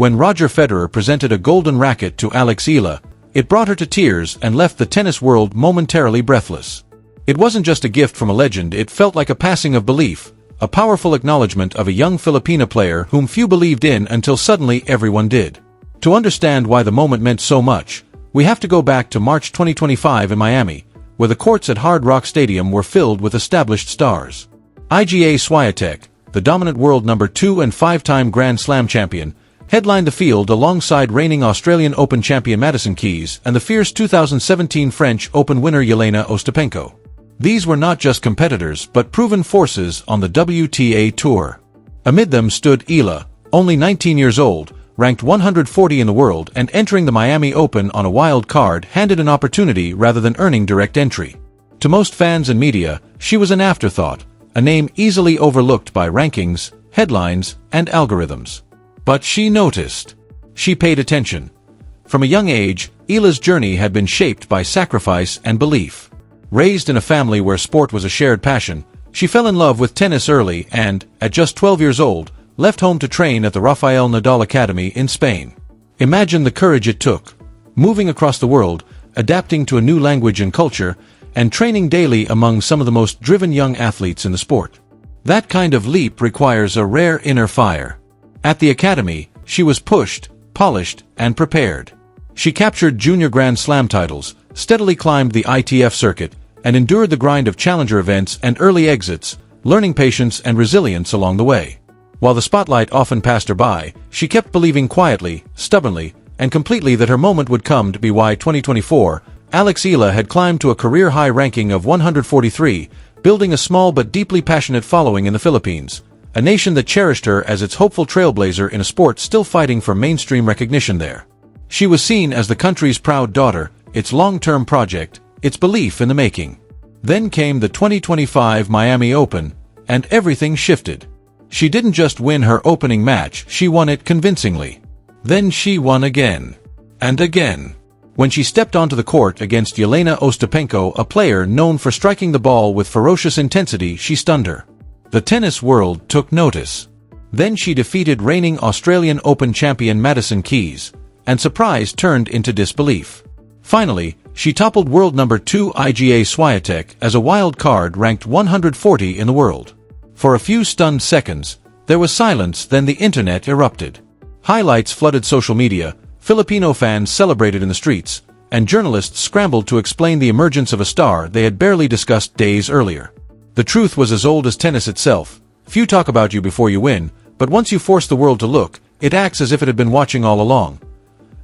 When Roger Federer presented a golden racket to Alex Eala, it brought her to tears and left the tennis world momentarily breathless. It wasn't just a gift from a legend, it felt like a passing of belief, a powerful acknowledgement of a young Filipina player whom few believed in until suddenly everyone did. To understand why the moment meant so much, we have to go back to March 2025 in Miami, where the courts at Hard Rock Stadium were filled with established stars. Iga Swiatek, the dominant world number 2 and 5-time Grand Slam champion, headlined the field alongside reigning Australian Open champion Madison Keys and the fierce 2017 French Open winner Jelena Ostapenko. These were not just competitors but proven forces on the WTA Tour. Amid them stood Eala, only 19 years old, ranked 140 in the world and entering the Miami Open on a wild card handed an opportunity rather than earning direct entry. To most fans and media, she was an afterthought, a name easily overlooked by rankings, headlines, and algorithms. But she noticed. She paid attention. From a young age, Eala's journey had been shaped by sacrifice and belief. Raised in a family where sport was a shared passion, she fell in love with tennis early and, at just 12 years old, left home to train at the Rafael Nadal Academy in Spain. Imagine the courage it took, moving across the world, adapting to a new language and culture, and training daily among some of the most driven young athletes in the sport. That kind of leap requires a rare inner fire. At the academy, she was pushed, polished, and prepared. She captured junior Grand Slam titles, steadily climbed the ITF circuit, and endured the grind of challenger events and early exits, learning patience and resilience along the way. While the spotlight often passed her by, she kept believing quietly, stubbornly, and completely that her moment would come. To be why 2024, Alex Eala had climbed to a career-high ranking of 143, building a small but deeply passionate following in the Philippines, a nation that cherished her as its hopeful trailblazer in a sport still fighting for mainstream recognition there. She was seen as the country's proud daughter, its long-term project, its belief in the making. Then came the 2025 Miami Open, and everything shifted. She didn't just win her opening match, she won it convincingly. Then she won again. And again. When she stepped onto the court against Jelena Ostapenko, a player known for striking the ball with ferocious intensity, she stunned her. The tennis world took notice. Then she defeated reigning Australian Open champion Madison Keys, and surprise turned into disbelief. Finally, she toppled world number 2 Iga Swiatek as a wild card ranked 140 in the world. For a few stunned seconds, there was silence, then the internet erupted. Highlights flooded social media, Filipino fans celebrated in the streets, and journalists scrambled to explain the emergence of a star they had barely discussed days earlier. The truth was as old as tennis itself. Few talk about you before you win, but once you force the world to look, it acts as if it had been watching all along.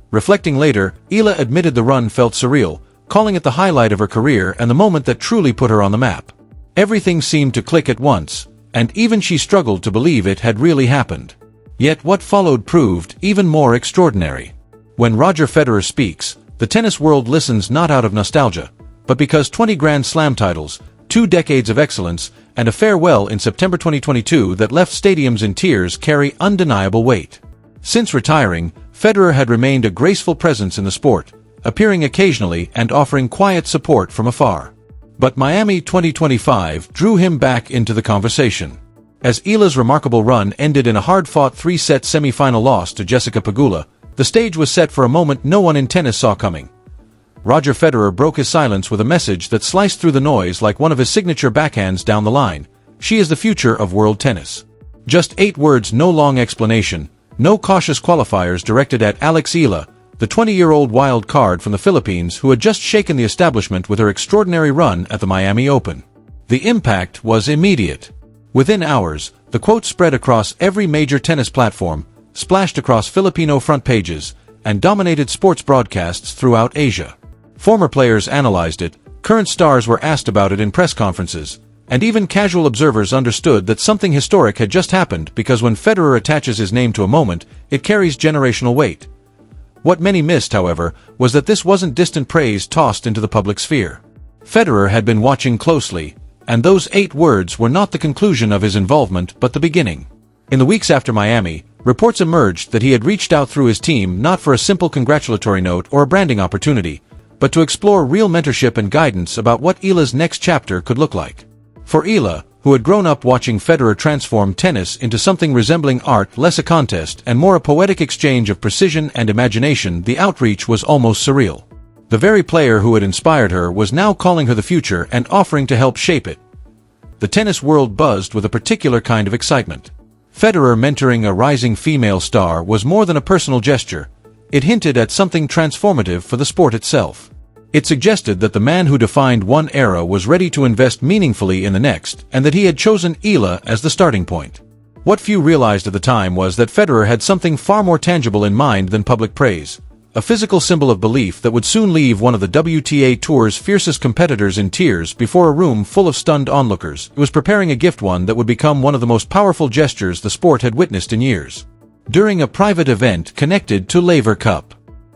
Reflecting later, Eala admitted the run felt surreal, calling it the highlight of her career and the moment that truly put her on the map. Everything seemed to click at once, and even she struggled to believe it had really happened. Yet what followed proved even more extraordinary. When Roger Federer speaks, the tennis world listens not out of nostalgia, but because 20 Grand Slam titles, 2 decades of excellence, and a farewell in September 2022 that left stadiums in tears carry undeniable weight. Since retiring, Federer had remained a graceful presence in the sport, appearing occasionally and offering quiet support from afar. But Miami 2025 drew him back into the conversation. As Eala's remarkable run ended in a hard-fought 3-set semi-final loss to Jessica Pegula, the stage was set for a moment no one in tennis saw coming. Roger Federer broke his silence with a message that sliced through the noise like one of his signature backhands down the line. She is the future of world tennis. Just 8 words, no long explanation, no cautious qualifiers directed at Alex Eala, the 20-year-old wild card from the Philippines who had just shaken the establishment with her extraordinary run at the Miami Open. The impact was immediate. Within hours, the quote spread across every major tennis platform, splashed across Filipino front pages, and dominated sports broadcasts throughout Asia. Former players analyzed it, current stars were asked about it in press conferences, and even casual observers understood that something historic had just happened because when Federer attaches his name to a moment, it carries generational weight. What many missed, however, was that this wasn't distant praise tossed into the public sphere. Federer had been watching closely, and those 8 words were not the conclusion of his involvement but the beginning. In the weeks after Miami, reports emerged that he had reached out through his team not for a simple congratulatory note or a branding opportunity, but to explore real mentorship and guidance about what Eala's next chapter could look like. For Eala, who had grown up watching Federer transform tennis into something resembling art, less a contest and more a poetic exchange of precision and imagination. The outreach was almost surreal. The very player who had inspired her was now calling her the future and offering to help shape it. The tennis world buzzed with a particular kind of excitement. Federer mentoring a rising female star was more than a personal gesture. It hinted at something transformative for the sport itself. It suggested that the man who defined one era was ready to invest meaningfully in the next, and that he had chosen Eala as the starting point. What few realized at the time was that Federer had something far more tangible in mind than public praise. A physical symbol of belief that would soon leave one of the WTA Tour's fiercest competitors in tears before a room full of stunned onlookers. It was preparing a gift, one that would become one of the most powerful gestures the sport had witnessed in years. During a private event connected to Laver Cup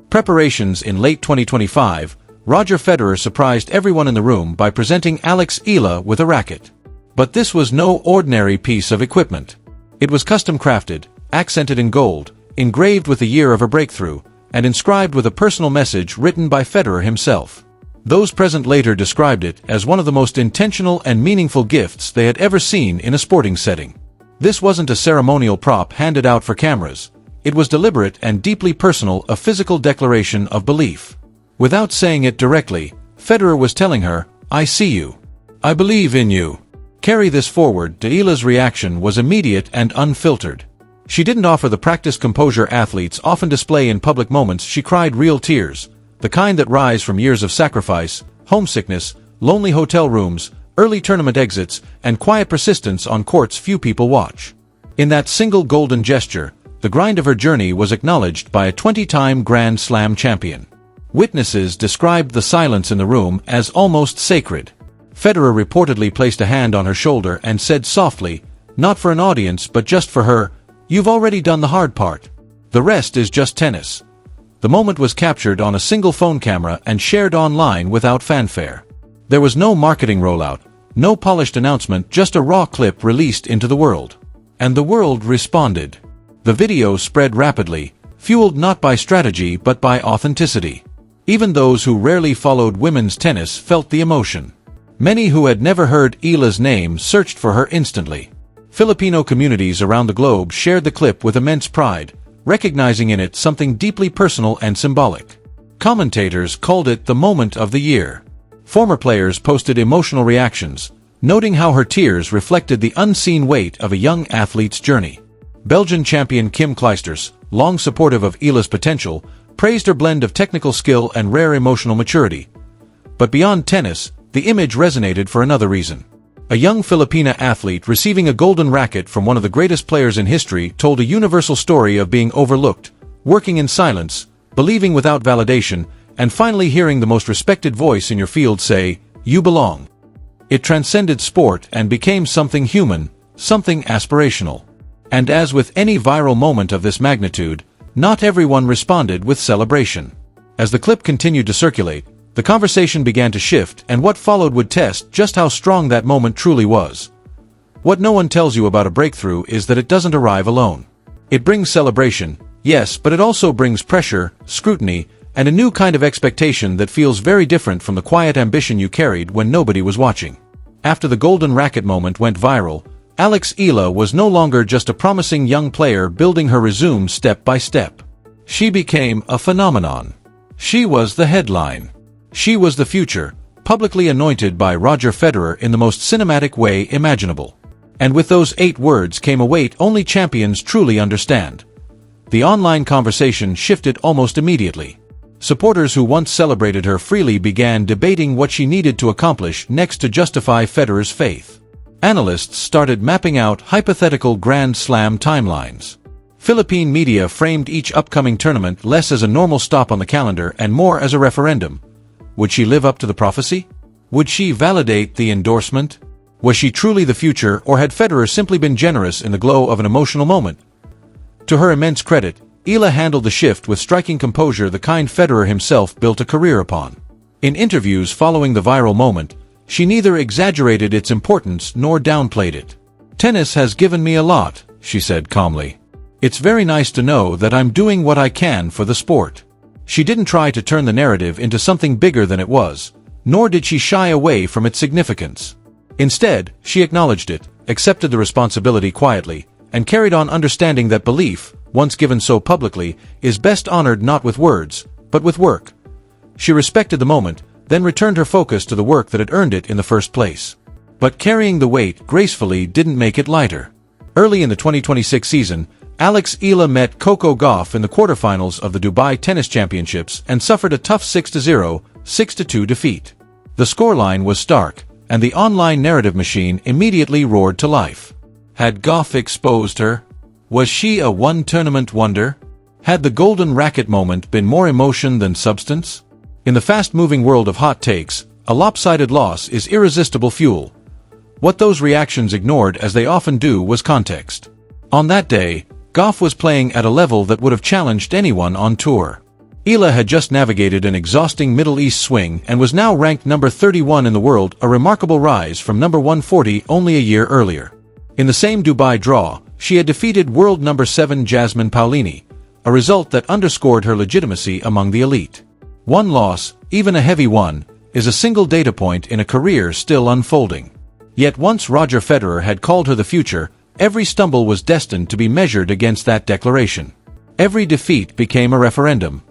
preparations in late 2025, Roger Federer surprised everyone in the room by presenting Alex Eala with a racket. But this was no ordinary piece of equipment. It was custom-crafted, accented in gold, engraved with the year of her breakthrough, and inscribed with a personal message written by Federer himself. Those present later described it as one of the most intentional and meaningful gifts they had ever seen in a sporting setting. This wasn't a ceremonial prop handed out for cameras. It was deliberate and deeply personal, a physical declaration of belief. Without saying it directly, Federer was telling her, "I see you. I believe in you. Carry this forward." Eala's reaction was immediate and unfiltered. She didn't offer the practiced composure athletes often display in public moments. She cried real tears, the kind that rise from years of sacrifice, homesickness, lonely hotel rooms, early tournament exits, and quiet persistence on courts few people watch. In that single golden gesture, the grind of her journey was acknowledged by a 20-time Grand Slam champion. Witnesses described the silence in the room as almost sacred. Federer reportedly placed a hand on her shoulder and said softly, not for an audience but just for her, "You've already done the hard part. The rest is just tennis." The moment was captured on a single phone camera and shared online without fanfare. There was no marketing rollout, no polished announcement, just a raw clip released into the world. And the world responded. The video spread rapidly, fueled not by strategy but by authenticity. Even those who rarely followed women's tennis felt the emotion. Many who had never heard Eala's name searched for her instantly. Filipino communities around the globe shared the clip with immense pride, recognizing in it something deeply personal and symbolic. Commentators called it the moment of the year. Former players posted emotional reactions, noting how her tears reflected the unseen weight of a young athlete's journey. Belgian champion Kim Clijsters, long supportive of Eala's potential, praised her blend of technical skill and rare emotional maturity. But beyond tennis, the image resonated for another reason. A young Filipina athlete receiving a golden racket from one of the greatest players in history told a universal story of being overlooked, working in silence, believing without validation, and finally hearing the most respected voice in your field say, "You belong." It transcended sport and became something human, something aspirational. And as with any viral moment of this magnitude, not everyone responded with celebration. As the clip continued to circulate, the conversation began to shift, and what followed would test just how strong that moment truly was. What no one tells you about a breakthrough is that it doesn't arrive alone. It brings celebration, yes, but it also brings pressure, scrutiny, and a new kind of expectation that feels very different from the quiet ambition you carried when nobody was watching. After the golden racket moment went viral, Alex Eala was no longer just a promising young player building her resume step by step. She became a phenomenon. She was the headline. She was the future, publicly anointed by Roger Federer in the most cinematic way imaginable. And with those 8 words came a weight only champions truly understand. The online conversation shifted almost immediately. Supporters who once celebrated her freely began debating what she needed to accomplish next to justify Federer's faith. Analysts started mapping out hypothetical Grand Slam timelines. Philippine media framed each upcoming tournament less as a normal stop on the calendar and more as a referendum. Would she live up to the prophecy? Would she validate the endorsement? Was she truly the future, or had Federer simply been generous in the glow of an emotional moment? To her immense credit, Eala handled the shift with striking composure, the kind Federer himself built a career upon. In interviews following the viral moment, she neither exaggerated its importance nor downplayed it. "Tennis has given me a lot," she said calmly. "It's very nice to know that I'm doing what I can for the sport." She didn't try to turn the narrative into something bigger than it was, nor did she shy away from its significance. Instead, she acknowledged it. accepted the responsibility quietly, and carried on understanding that belief, once given so publicly, is best honored not with words, but with work. She respected the moment, then returned her focus to the work that had earned it in the first place. But carrying the weight gracefully didn't make it lighter. Early in the 2026 season, Alex Eala met Coco Gauff in the quarterfinals of the Dubai Tennis Championships and suffered a tough 6-0, 6-2 defeat. The scoreline was stark, and the online narrative machine immediately roared to life. Had Gauff exposed her? Was she a one-tournament wonder? Had the golden racket moment been more emotion than substance? In the fast-moving world of hot takes, a lopsided loss is irresistible fuel. What those reactions ignored, as they often do, was context. On that day, Gauff was playing at a level that would have challenged anyone on tour. Eala had just navigated an exhausting Middle East swing and was now ranked number 31 in the world, a remarkable rise from number 140 only a year earlier. In the same Dubai draw, she had defeated world number 7 Jasmine Paolini, a result that underscored her legitimacy among the elite. One loss, even a heavy one, is a single data point in a career still unfolding. Yet once Roger Federer had called her the future, every stumble was destined to be measured against that declaration. Every defeat became a referendum.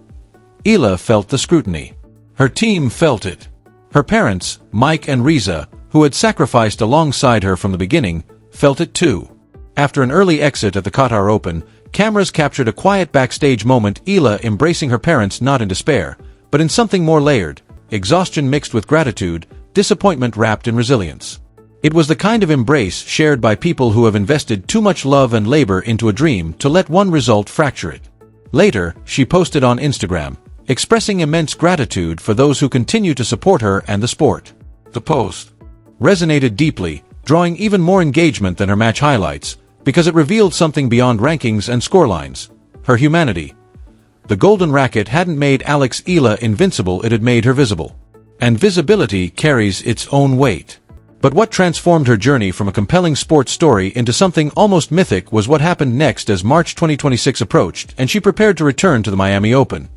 Eala felt the scrutiny. Her team felt it. Her parents, Mike and Riza, who had sacrificed alongside her from the beginning, felt it too. After an early exit at the Qatar Open, cameras captured a quiet backstage moment, Eala embracing her parents not in despair, but in something more layered, exhaustion mixed with gratitude, disappointment wrapped in resilience. It was the kind of embrace shared by people who have invested too much love and labor into a dream to let one result fracture it. Later, she posted on Instagram, expressing immense gratitude for those who continue to support her and the sport. The post resonated deeply, drawing even more engagement than her match highlights, because it revealed something beyond rankings and scorelines: her humanity. The golden racket hadn't made Alex Eala invincible, it had made her visible. And visibility carries its own weight. But what transformed her journey from a compelling sports story into something almost mythic was what happened next as March 2026 approached and she prepared to return to the Miami Open.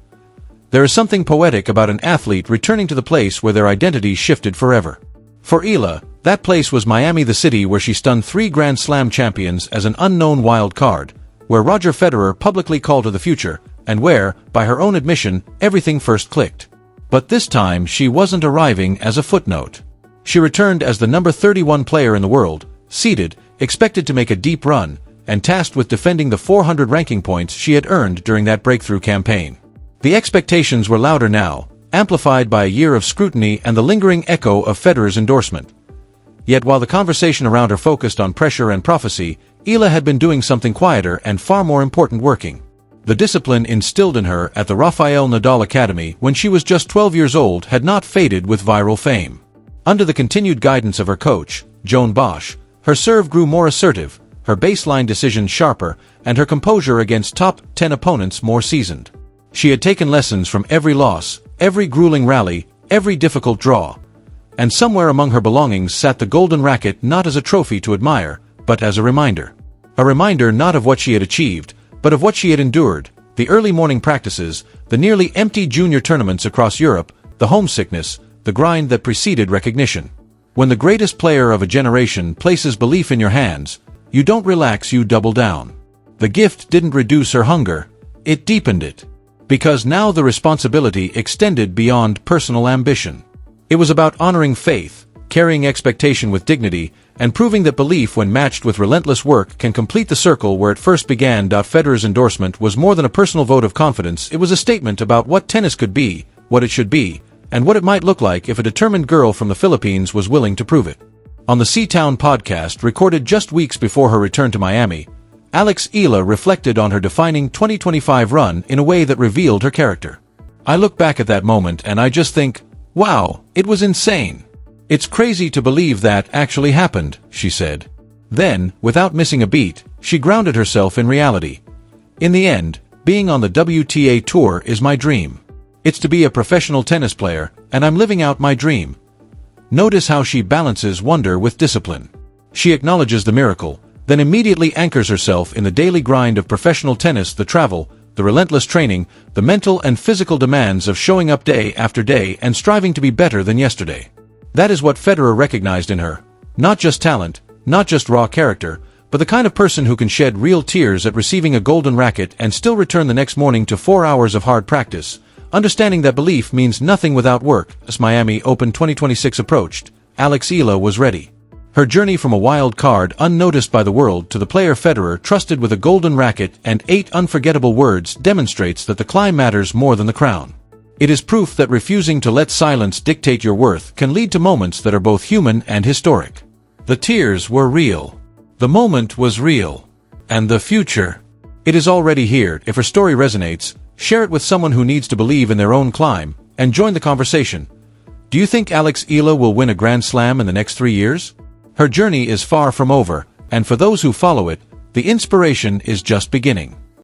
There is something poetic about an athlete returning to the place where their identity shifted forever. For Eala, that place was Miami, the city where she stunned 3 Grand Slam champions as an unknown wild card, where Roger Federer publicly called her the future, and where, by her own admission, everything first clicked. But this time she wasn't arriving as a footnote. She returned as the number 31 player in the world, seeded, expected to make a deep run, and tasked with defending the 400 ranking points she had earned during that breakthrough campaign. The expectations were louder now, amplified by a year of scrutiny and the lingering echo of Federer's endorsement. Yet while the conversation around her focused on pressure and prophecy, Eala had been doing something quieter and far more important: working. The discipline instilled in her at the Rafael Nadal Academy when she was just 12 years old had not faded with viral fame. Under the continued guidance of her coach, Joan Bosch, her serve grew more assertive, her baseline decisions sharper, and her composure against top 10 opponents more seasoned. She had taken lessons from every loss, every grueling rally, every difficult draw. And somewhere among her belongings sat the golden racket, not as a trophy to admire, but as a reminder. A reminder not of what she had achieved, but of what she had endured: the early morning practices, the nearly empty junior tournaments across Europe, the homesickness, the grind that preceded recognition. When the greatest player of a generation places belief in your hands, you don't relax, you double down. The gift didn't reduce her hunger, it deepened it. Because now the responsibility extended beyond personal ambition. It was about honoring faith, carrying expectation with dignity, and proving that belief, when matched with relentless work, can complete the circle where it first began. Federer's endorsement was more than a personal vote of confidence. It was a statement about what tennis could be, what it should be, and what it might look like if a determined girl from the Philippines was willing to prove it. On the C-Town podcast, recorded just weeks before her return to Miami, Alex Eala reflected on her defining 2025 run in a way that revealed her character. "I look back at that moment and I just think, wow, it was insane. It's crazy to believe that actually happened," she said. Then, without missing a beat, she grounded herself in reality. "In the end, being on the WTA Tour is my dream. It's to be a professional tennis player, and I'm living out my dream." Notice how she balances wonder with discipline. She acknowledges the miracle, then immediately anchors herself in the daily grind of professional tennis: the travel, the relentless training, the mental and physical demands of showing up day after day and striving to be better than yesterday. That is what Federer recognized in her: not just talent, not just raw character, but the kind of person who can shed real tears at receiving a golden racket and still return the next morning to 4 hours of hard practice, understanding that belief means nothing without work. As Miami Open 2026 approached, Alex Eala was ready. Her journey from a wild card unnoticed by the world to the player Federer trusted with a golden racket and 8 unforgettable words demonstrates that the climb matters more than the crown. It is proof that refusing to let silence dictate your worth can lead to moments that are both human and historic. The tears were real. The moment was real. And the future? It is already here. If her story resonates, share it with someone who needs to believe in their own climb, and join the conversation. Do you think Alex Eala will win a Grand Slam in the next 3 years? Her journey is far from over, and for those who follow it, the inspiration is just beginning.